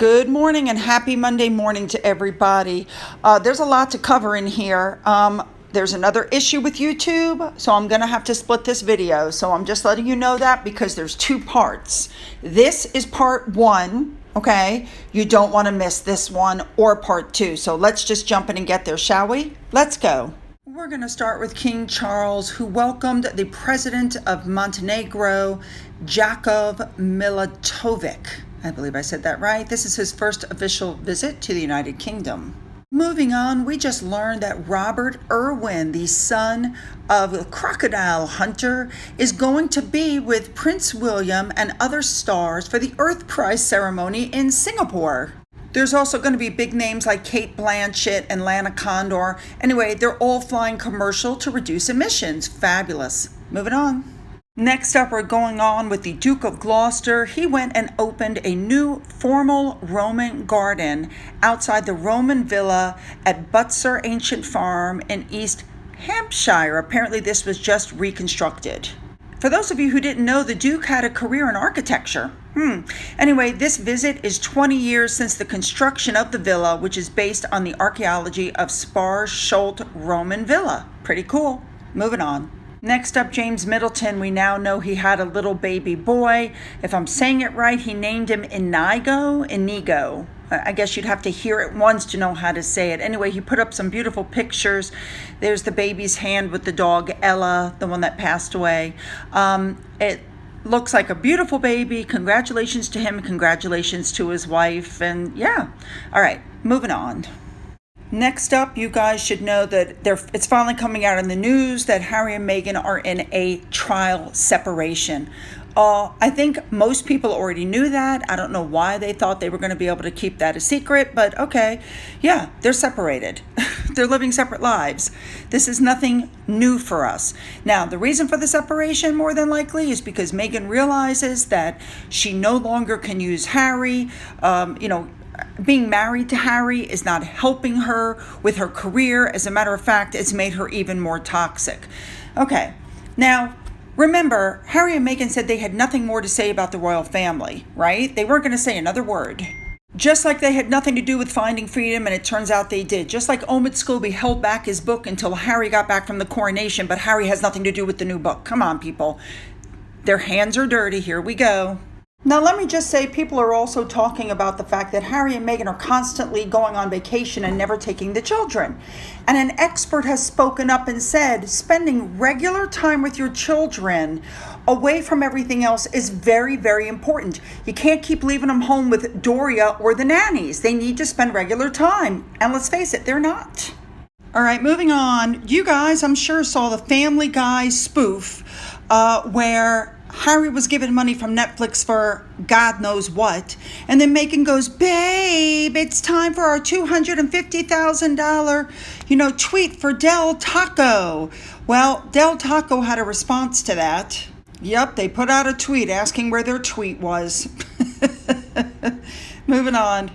Good morning and happy Monday morning to everybody. There's a lot to cover in here. There's another issue with YouTube, so I'm going to have to split this video. So I'm just letting you know that because there's two parts. This is part one, okay? You don't want to miss this one or part two. So let's just jump in and get there, shall we? Let's go. We're going to start with King Charles, who welcomed the president of Montenegro, Jakov Milatovic. I believe I said that right. This is his first official visit to the United Kingdom. Moving on, we just learned that Robert Irwin, the son of a crocodile hunter, is going to be with Prince William and other stars for the Earth Prize ceremony in Singapore. There's also going to be big names like Kate Blanchett and Lana Condor. Anyway, they're all flying commercial to reduce emissions. Fabulous. Moving on. Next up, we're going on with the Duke of Gloucester. He went and opened a new formal Roman garden outside the Roman villa at Butser Ancient Farm in East Hampshire. Apparently, this was just reconstructed. For those of you who didn't know, the Duke had a career in architecture. Anyway, this visit is 20 years since the construction of the villa, which is based on the archaeology of Sparsholt Roman Villa. Pretty cool. Moving on. Next up, James Middleton. We now know he had a little baby boy. If I'm saying it right, he named him Inigo. I guess you'd have to hear it once to know how to say it. Anyway, he put up some beautiful pictures. There's the baby's hand with the dog Ella, the one that passed away. It looks like a beautiful baby. Congratulations to him. Congratulations to his wife. And yeah. All right, moving on. Next up, you guys should know that it's finally coming out in the news that Harry and Meghan are in a trial separation. I think most people already knew that. I don't know why they thought they were going to be able to keep that a secret, but okay. Yeah, they're separated. They're living separate lives. This is nothing new for us. Now, the reason for the separation, more than likely, is because Meghan realizes that she no longer can use Harry. Being married to Harry is not helping her with her career. As a matter of fact, it's made her even more toxic. Okay, now remember, Harry and Meghan said they had nothing more to say about the royal family, right? They weren't going to say another word. Just like they had nothing to do with finding freedom, and it turns out they did. Just like Omid Scobie held back his book until Harry got back from the coronation, but Harry has nothing to do with the new book. Come on, people. Their hands are dirty. Here we go. Now, let me just say, people are also talking about the fact that Harry and Meghan are constantly going on vacation and never taking the children. And an expert has spoken up and said, spending regular time with your children away from everything else is very, very important. You can't keep leaving them home with Doria or the nannies. They need to spend regular time. And let's face it, they're not. All right, moving on. You guys, I'm sure, saw the Family Guy spoof where Harry was given money from Netflix for God knows what. And then Meghan goes, babe, it's time for our $250,000, tweet for Del Taco. Well, Del Taco had a response to that. Yep, they put out a tweet asking where their tweet was. Moving on.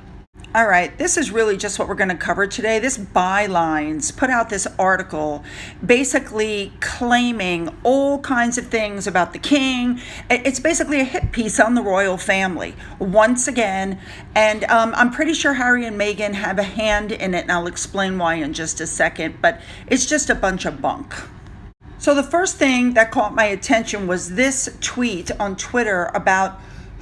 All right, this is really just what we're going to cover today. This Bylines put out this article basically claiming all kinds of things about the king. It's basically a hit piece on the royal family once again. And I'm pretty sure Harry and Meghan have a hand in it, and I'll explain why in just a second. But it's just a bunch of bunk. So the first thing that caught my attention was this tweet on Twitter about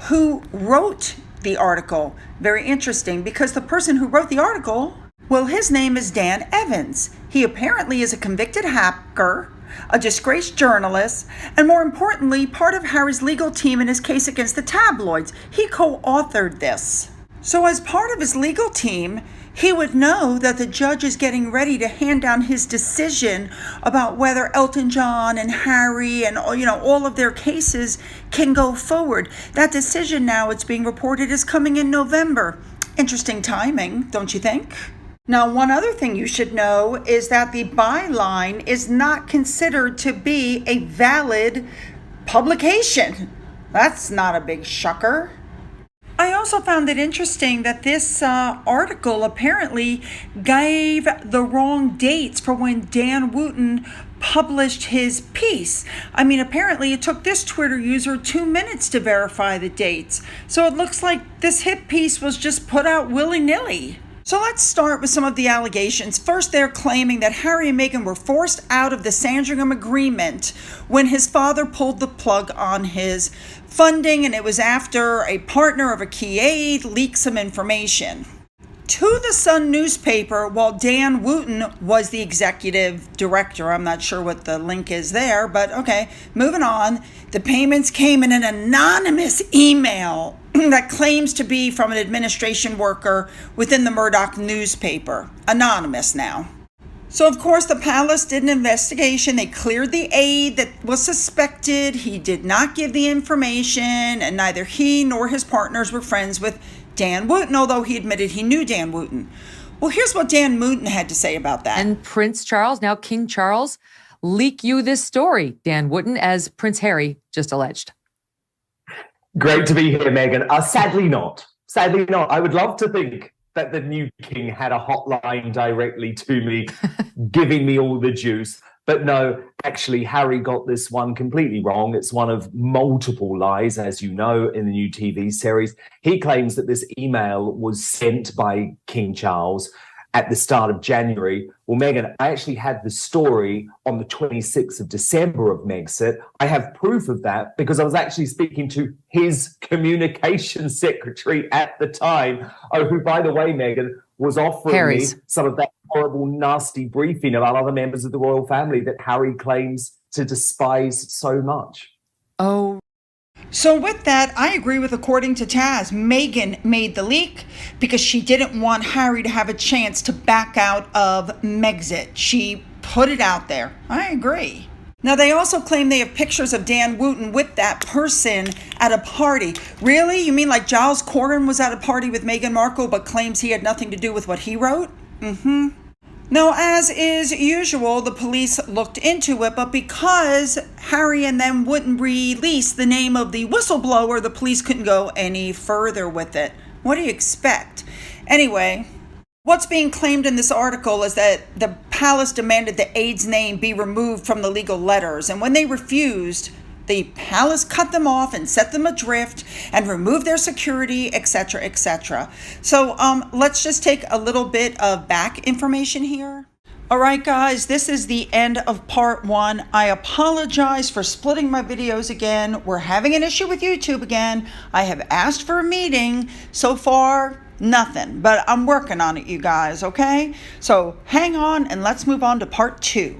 who wrote the article. Very interesting, because the person who wrote the article, well, his name is Dan Evans. He apparently is a convicted hacker, a disgraced journalist, and more importantly, part of Harry's legal team in his case against the tabloids. He co-authored this. So as part of his legal team, he would know that the judge is getting ready to hand down his decision about whether Elton John and Harry and all of their cases can go forward. That decision now, it's being reported, is coming in November. Interesting timing, don't you think? Now, one other thing you should know is that the byline is not considered to be a valid publication. That's not a big shocker. I also found it interesting that this article apparently gave the wrong dates for when Dan Wooten published his piece. I mean, apparently it took this Twitter user 2 minutes to verify the dates. So it looks like this hit piece was just put out willy-nilly. So let's start with some of the allegations. First, they're claiming that Harry and Meghan were forced out of the Sandringham agreement when his father pulled the plug on his funding, and it was after a partner of a key aide leaked some information to the Sun newspaper while Dan Wooten was the executive director. I'm not sure what the link is there, but okay, moving on. The payments came in an anonymous email that claims to be from an administration worker within the Murdoch newspaper. Anonymous now. So, of course, the palace did an investigation. They cleared the aide that was suspected. He did not give the information, and neither he nor his partners were friends with Dan Wooten, although he admitted he knew Dan Wooten. Well, here's what Dan Wooten had to say about that. And Prince Charles, now King Charles, leak you this story, Dan Wooten, as Prince Harry just alleged. Great to be here, Meghan. Sadly not. Sadly not. I would love to think that the new king had a hotline directly to me, giving me all the juice. But no, actually, Harry got this one completely wrong. It's one of multiple lies, as you know, in the new TV series. He claims that this email was sent by King Charles at the start of January. Well, Meghan, I actually had the story on the 26th of December of Megxit. I have proof of that because I was actually speaking to his communications secretary at the time, who, by the way, Meghan, was offering me some of that horrible, nasty briefing about other members of the royal family that Harry claims to despise so much. Oh. So with that, I agree with, according to Taz, Meghan made the leak because she didn't want Harry to have a chance to back out of Megxit. She put it out there. I agree. Now, they also claim they have pictures of Dan Wooten with that person at a party. Really? You mean like Giles Corgan was at a party with Meghan Markle but claims he had nothing to do with what he wrote? Mm-hmm. Now, as is usual, the police looked into it, but because Harry and them wouldn't release the name of the whistleblower, the police couldn't go any further with it. What do you expect? Anyway, what's being claimed in this article is that the palace demanded the aide's name be removed from the legal letters, and when they refused, the palace cut them off and set them adrift and removed their security, etc., etc. So let's just take a little bit of back information here. All right, guys, this is the end of part 1. I apologize for splitting my videos again. We're having an issue with YouTube again. I have asked for a meeting. So far, nothing, but I'm working on it, you guys, okay? So hang on and let's move on to part 2.